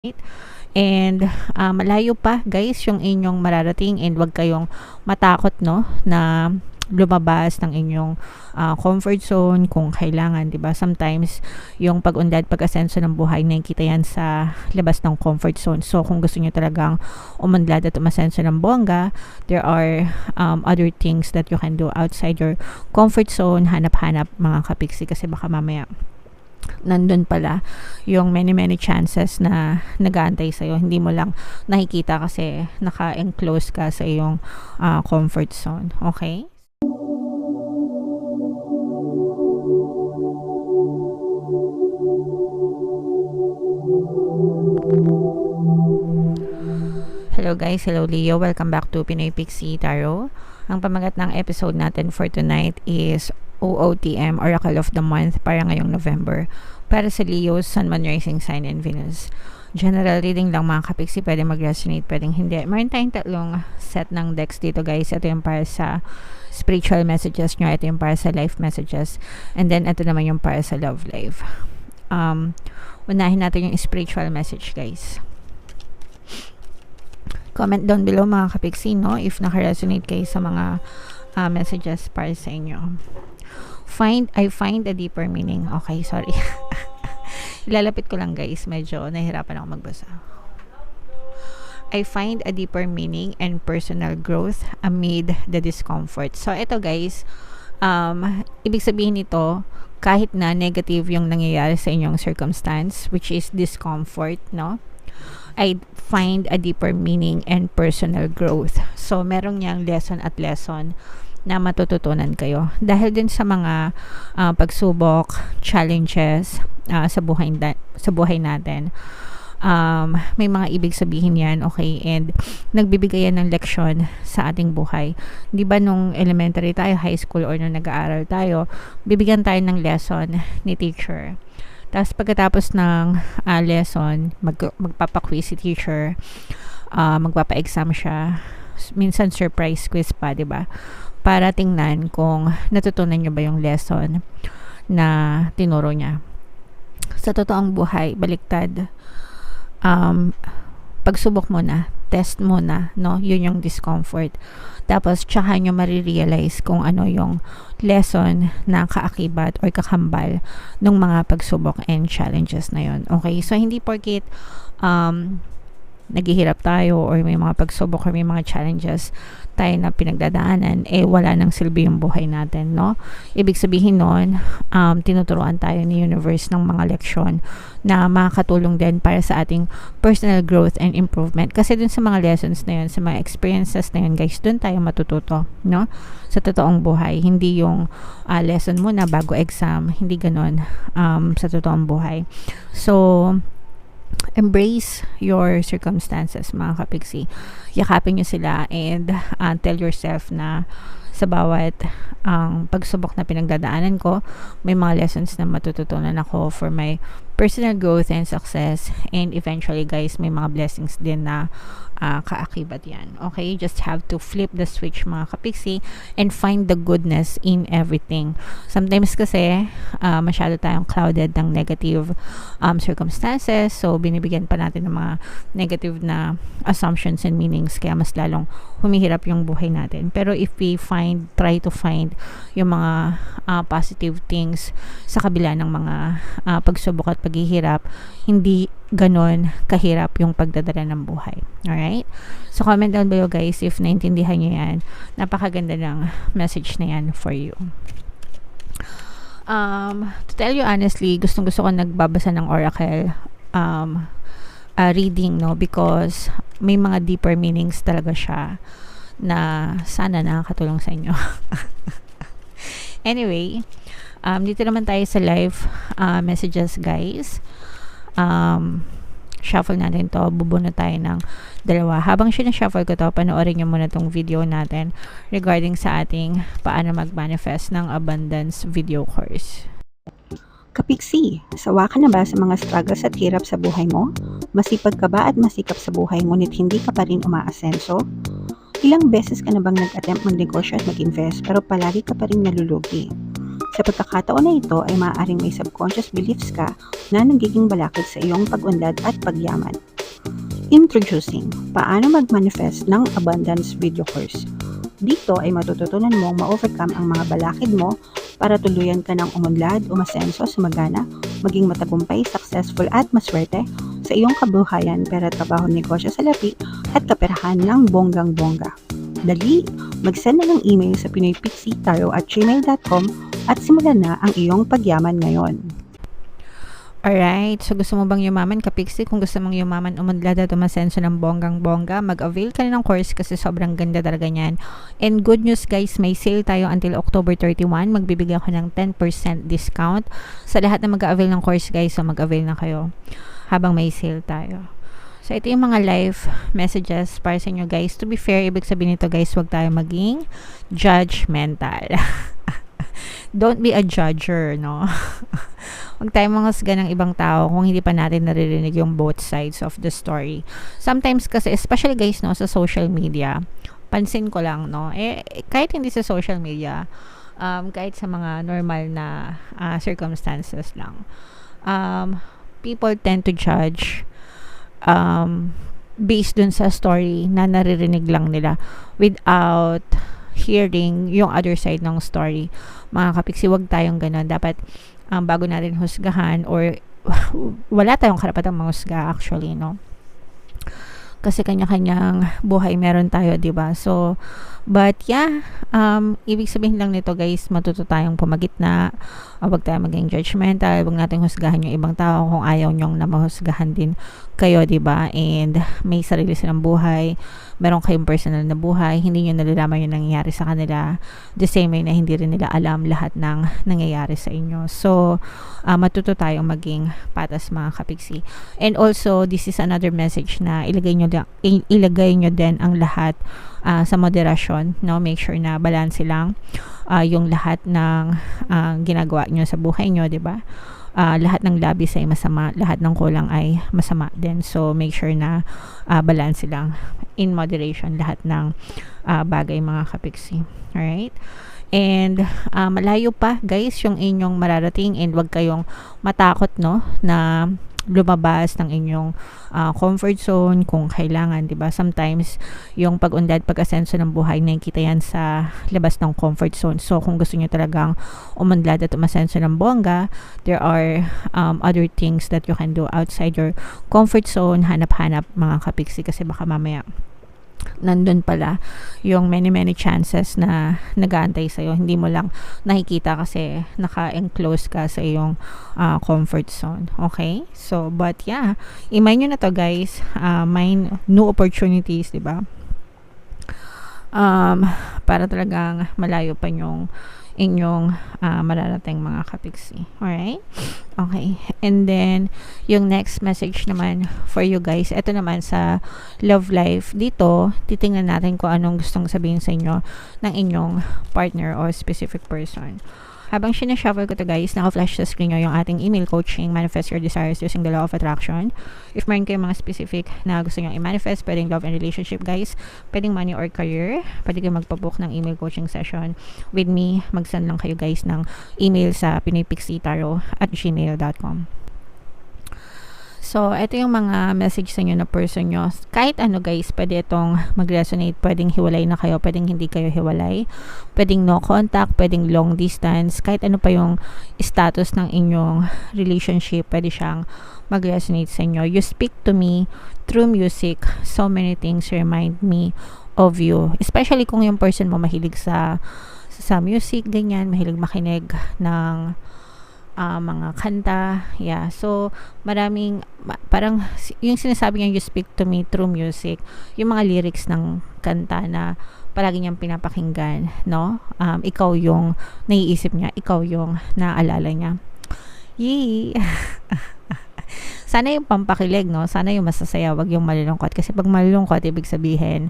And malayo pa guys yung inyong mararating, and wag kayong matakot no na lumabas ng inyong comfort zone kung kailangan, 'di ba? Sometimes yung pag-unlad, pag-asenso ng buhay, nakikita yan sa labas ng comfort zone. So kung gusto niyo talagang umunlad at umasenso ng bongga, there are other things that you can do outside your comfort zone. Hanap-hanap mga kapiksi, kasi baka mamaya nandun pala yung many chances na nag-aantay sa'yo. Hindi mo lang nakikita kasi naka-enclose ka sa iyong comfort zone. Okay? Hello guys, hello Leo. Welcome back to Pinoy Pixie Tarot. Ang pamagat ng episode natin for tonight is OOTM, Oracle of the Month, para ngayong November. Para sa Leo, Sun, Moon, Rising Sign, and Venus. General reading lang mga kapiksi, pwede mag-resonate, pwedeng hindi. Meron tayong tatlong set ng decks dito guys. Ito yung para sa spiritual messages nyo, ito yung para sa life messages, and then ito naman yung para sa love life. Unahin natin yung spiritual message guys. Comment down below mga kapiksi, no, if naka-resonate kayo sa mga messages para sa inyo. I find a deeper meaning. Okay, sorry. Ilalapit ko lang guys, medyo nahihirapan ako magbasa. I find a deeper meaning and personal growth amid the discomfort. So ito guys, ibig sabihin nito, kahit na negative yung nangyayari sa inyong circumstance, which is discomfort, no, I find a deeper meaning and personal growth. So merong niyang lesson na matututunan kayo dahil din sa mga pagsubok, challenges sa buhay natin. May mga ibig sabihin yan, okay, and nagbibigay yan ng leksyon sa ating buhay. Di ba nung elementary tayo, high school, or nung nag-aaral tayo, bibigyan tayo ng lesson ni teacher. Tapos pagkatapos ng lesson, magpapa-quiz si teacher, magpapa-exam siya, minsan surprise quiz pa, di ba? Para tingnan kung natutunan nyo ba yung lesson na tinuro niya. Sa totoong buhay, baliktad. Pagsubok muna, test muna, no? Yun yung discomfort. Tapos, tsaka nyo marirealize kung ano yung lesson na kaakibat or kakambal ng mga pagsubok and challenges na yun. Okay? So, hindi porkit naghihirap tayo or may mga pagsubok or may mga challenges tayo na pinagdadaanan, wala nang silbi yung buhay natin, no? Ibig sabihin nun, tinuturuan tayo ni universe ng mga leksyon na makakatulong din para sa ating personal growth and improvement. Kasi dun sa mga lessons na yun, sa mga experiences na yun, guys, dun tayo matututo, no? Sa totoong buhay. Hindi yung lesson muna bago exam. Hindi ganun sa totoong buhay. So, embrace your circumstances mga kapiksi. Yakapin nyo sila and tell yourself na sa bawat pagsubok na pinagdadaanan ko, may mga lessons na matututunan ako for my personal growth and success, and eventually guys, may mga blessings din na kaakibat yan. Okay, you just have to flip the switch mga kapiksi and find the goodness in everything. Sometimes kasi masyado tayong clouded ng negative circumstances, so binibigyan pa natin ng mga negative na assumptions and meanings, kaya mas lalong humihirap yung buhay natin. Pero if we try to find yung mga positive things sa kabila ng mga pagsubok at paghihirap, hindi ganon kahirap yung pagdadala ng buhay. Alright? So, comment down below guys if naintindihan nyo yan. Napakaganda ng message na yan for you. To tell you honestly, gustong-gusto ko nagbabasa ng oracle reading, no? Because may mga deeper meanings talaga siya na sana nakakatulong sa inyo. Anyway, dito naman tayo sa live messages guys. Shuffle natin to, bubuno tayo ng dalawa. Habang sinashuffle ko to, panoorin nyo muna tong video natin regarding sa ating paano mag-manifest ng abundance video course. Kapiksi, sawa ka na ba sa mga struggles at hirap sa buhay mo? Masipag ka ba at masikap sa buhay ngunit hindi ka pa rin umaasenso? Ilang beses ka na bang nag-attempt magnegosyo at mag-invest pero palagi ka pa rin nalulugi? Sa pagkakataon na ito ay maaaring may subconscious beliefs ka na nagiging balakid sa iyong pag-unlad at pagyaman. Introducing, paano mag-manifest ng abundance video course. Dito ay matututunan mong ma-overcome ang mga balakid mo para tuluyan ka ng umunlad, umasenso, sumagana, maging matagumpay, successful at maswerte sa iyong kabuhayan, pera, trabaho, negosyo, salapi at kaperahan ng bonggang-bongga. Dali, mag-send na ng email sa pinoypixie@gmail.com at simulan na ang iyong pagyaman ngayon. Alright, so gusto mo bang yumaman, Kapiksi? Kung gusto mong yumaman, umunlad at umasenso ng bonggang-bongga, mag-avail ka na ng course kasi sobrang ganda talaga niyan. And good news guys, may sale tayo until October 31. Magbibigay ako ng 10% discount sa lahat na mag-avail ng course guys. So mag-avail na kayo habang may sale tayo. So ito yung mga live messages para sa inyo guys. To be fair, ibig sabihin nito guys, huwag tayo maging judgmental. Don't be a judger, no? Huwag tayong manghusga ng ibang tao kung hindi pa natin naririnig yung both sides of the story. Sometimes kasi, especially guys, no, sa social media, pansin ko lang, no, kahit hindi sa social media, kahit sa mga normal na circumstances lang, people tend to judge based dun sa story na naririnig lang nila without hearing yung other side ng story. Mga Kapiksi, huwag tayong ganun. Dapat bago natin husgahan or wala tayong karapatang manghusga actually, no? Kasi kanya-kanyang buhay meron tayo, 'di ba? So, but yeah, ibig sabihin lang nito guys, matuto tayong pumagitna. Huwag tayong maging judgmental, huwag nating husgahan yung ibang tao kung ayaw nyong na mahusgahan din kayo, 'di ba? And may sarili silang buhay, meron kayong personal na buhay, hindi nyo nalalaman yung nangyayari sa kanila, the same way na hindi rin nila alam lahat ng nangyayari sa inyo. So, matuto tayong maging patas mga Kapiksi. And also, this is another message na ilagay nyo din ang lahat sa moderasyon, no? Make sure na balance lang yung lahat ng ginagawa nyo sa buhay nyo, 'di ba? Lahat ng labis ay masama, lahat ng kulang ay masama din. So, make sure na balance lang in moderation lahat ng bagay mga Kapiksi. Alright? And malayo pa guys yung inyong mararating, and wag kayong matakot, no, na lumabas ng inyong comfort zone kung kailangan, 'di ba? Sometimes yung pag-unlad, pag-asenso ng buhay, nakikita yan sa labas ng comfort zone. So kung gusto niyo talagang umunlad at umasenso ng bongga, there are other things that you can do outside your comfort zone. Hanap-hanap mga Kapiksi, kasi baka mamaya nandun pala yung many chances na nag-aantay sa'yo. Hindi mo lang nakikita kasi naka-enclose ka sa iyong comfort zone. Okay? So, but yeah, imay nyo na to guys. Mind new opportunities, diba? Para talagang malayo pa yung inyong mararating mga Kapiksi. Alright? Okay. And then, yung next message naman for you guys, ito naman sa love life. Dito, titingnan natin kung anong gustong sabihin sa inyo ng inyong partner or specific person. Habang sinashuffle ko to guys, naka-flash sa screen nyo yung ating email coaching, Manifest Your Desires Using the Law of Attraction. If meron kayong mga specific na gusto nyo i-manifest, pwedeng love and relationship guys, pwedeng money or career, pwede kayo magpabook ng email coaching session with me. Mag-send lang kayo guys ng email sa pinoypixie@gmail.com. So, ito yung mga message sa inyo na person nyo. Kahit ano guys, pwede itong mag-resonate. Pwedeng hiwalay na kayo, pwedeng hindi kayo hiwalay. Pwedeng no contact, pwedeng long distance. Kahit ano pa yung status ng inyong relationship, pwede siyang mag-resonate sa inyo. You speak to me through music. So many things remind me of you. Especially kung yung person mo mahilig sa music, ganyan. Mahilig makinig ng mga kanta, yeah. So, maraming, parang, yung sinasabi niya, you speak to me through music, yung mga lyrics ng kanta na palagi niyang pinapakinggan, no? Ikaw yung naiisip niya, ikaw yung naaalala niya. Yee! Sana yung pampakilig, no? Sana yung masasaya, wag yung malulungkot. Kasi pag malulungkot, ibig sabihin,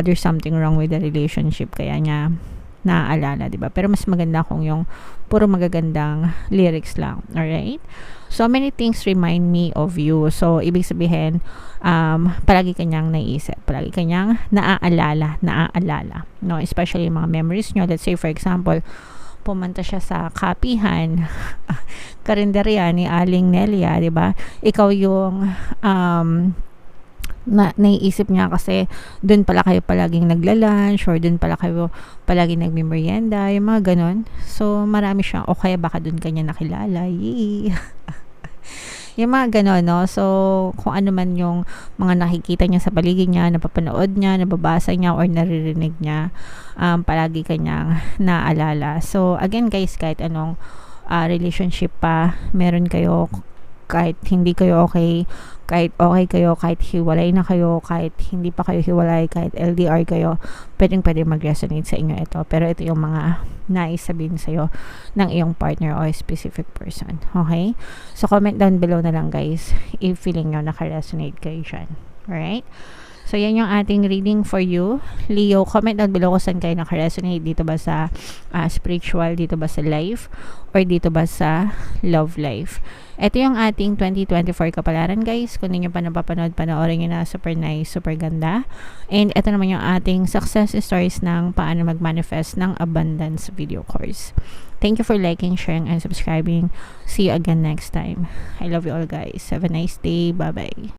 there's something wrong with the relationship, kaya niya naaalala, diba? Pero mas maganda kung yung puro magagandang lyrics lang. Alright? So many things remind me of you. So, ibig sabihin, palagi kanyang naiisip. Palagi kanyang naaalala. No? Especially yung mga memories nyo. Let's say, for example, pumunta siya sa kapihan, karinderya ni Aling Nelia, diba? Ikaw yung naiisip niya kasi dun pala kayo palaging nagla-lunch or dun pala kayo palaging nagmimerienda, yung mga ganon. So, marami siyang, o kaya baka dun kanya nakilala. Yay! Yung mga ganon, no? So, kung ano man yung mga nakikita niya sa paligid niya, napapanood niya, nababasa niya, or naririnig niya, palagi kanyang naalala. So, again guys, kahit anong relationship pa meron kayo, kahit hindi kayo okay, kahit okay kayo, kahit hiwalay na kayo, kahit hindi pa kayo hiwalay, kahit LDR kayo, pwede mag-resonate sa inyo ito. Pero ito yung mga nais sabihin sa'yo ng iyong partner o specific person. Okay? So, comment down below na lang guys if feeling nyo naka-resonate kayo dyan. Alright? So, yan yung ating reading for you. Leo, comment down below kung saan kayo naka-resonate. Dito ba sa spiritual, dito ba sa life, or dito ba sa love life. Ito yung ating 2024 kapalaran guys. Kung hindi nyo pa napapanood, panoorin nyo na. Super nice, super ganda. And ito naman yung ating success stories ng paano mag-manifest ng abundance video course. Thank you for liking, sharing, and subscribing. See you again next time. I love you all guys. Have a nice day. Bye-bye.